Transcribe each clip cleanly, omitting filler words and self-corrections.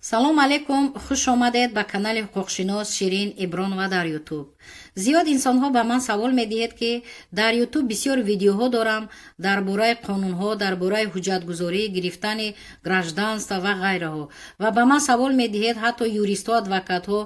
салом алейкум, хуш омадед ба канали ҳуқуқшинос Ширин Ибронова дар ютуб. зиёд инсонҳо ба ман савол медиҳед ки дар ютуб бисёр видеоҳо дорам дар бораи қонунҳо, дар бораи ҳуҷҷатгузорӣ, гирифтани гражданство ва ғайраҳо. Ва ба ман савол медиҳед, ҳатто юристҳо, адвокатҳо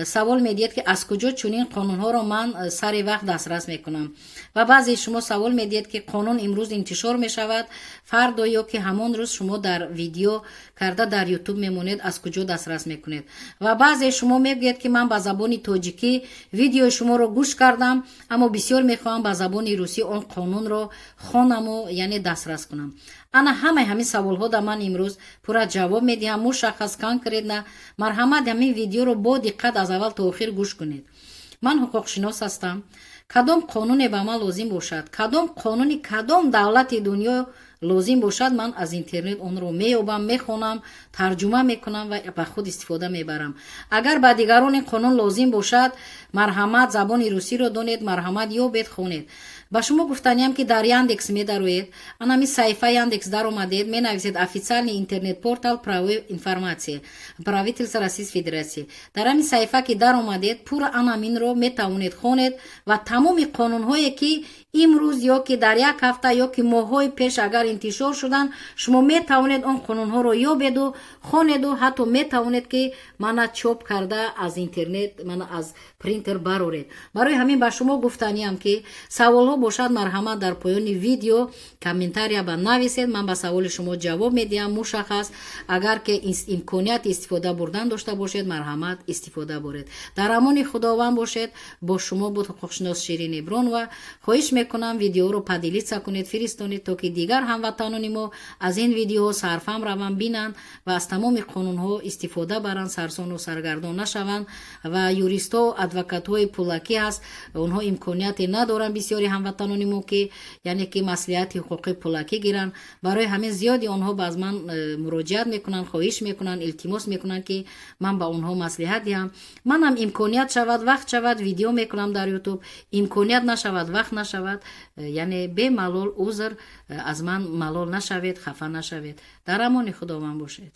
савол медиҳед ки аз куҷо чунин қонунҳоро ман сари вақт дастрас мекунам. Ва баъзе шумо савол медиҳед ки қонун имрӯз интишор мешавад, фардо ё ки ҳамон рӯз шумо дар видео карда дар ютуб мемонед, аз куҷо дастрас мекунед. Ва баъзе шумо мегӯед ки ман ба забони тоҷикӣ видеои шуморо гӯш кардам, аммо бисёр мехоҳам ба забони русӣ он қонунро хонаму яъне дастрас кунам. ана ҳамаи ҳамин саволҳо да ман имрӯз пурра ҷавоб медиҳам. мушаххас конкретна марҳамат ҳамин видеоро бо диққат аз аввал то охир гӯш кунед. ман ҳуқуқшинос ҳастам. кадом қонуне ба ман лозим бошад, кадом қонуни кадом давлати дунё лозим бошад, ман аз интернет онро меёбам, мехонам, тарҷума мекунам ва ба худ истифода мебарам. агар ба дигарон ин қонун лозим бошад, марҳамат забони русиро донед, марҳамат ёбед, хонед. ба шумо гуфтаниям ки дар Яндекс медароед, анами сайфа Яндекс даромадед, менависед официальный интернет портал правовой информации правительства Российской Федерации. дар ҳамин сайфа ки даромадед, пура анаминро метавонед хонед ва тамоми қонунҳое ки имрӯз ё ки дар як ҳафта ё ки моҳҳои пеш агар интишор шудан, шумо метавонед он қонунҳоро ёбеду хонеду ҳатто метавонед ки мана чоп карда аз интернет, мана аз принтер бароред. барои ҳамин ба шумо гуфтаниям ки саволҳо бошад, марҳамат дар поёни видео комментария ба нависед, ман ба саволи шумо ҷавоб медиҳам мушаххас. агар ки имконияти истифода бурдан дошта бошед, марҳамат истифода буред. дар амони худованд бошед. бо шумо буд ҳуқуқшинос Ширин Ибронова. хоҳиш мекунам видеоро падилица кунед, фиристонед, то ки дигар ҳамватанони мо аз ин видеоҳо сарфам раванд, бинанд ва аз тамоми қонунҳо истифода баранд, сарсону саргардон нашаванд. ва юристҳо, адвокатҳои пулакӣ ҳаст, онҳо имконияте надоранд, бисёри ҳамватанони мо ки яъне ки маслиҳати ҳуқуқи пулакӣ гиранд. барои ҳамин зиёди онҳо ба аз ман муроҷиат мекунанд, хоҳиш мекунанд, илтимос мекунанд ки ман ба онҳо маслиҳат диҳам. манам имконият шавад, вақт шавад, видео мекунам дар ютуб, имконият нашавад, вақт нашавад, яъне бемалол узр аз ман малол нашавед, хафа нашавед. дар амони худованд бошед.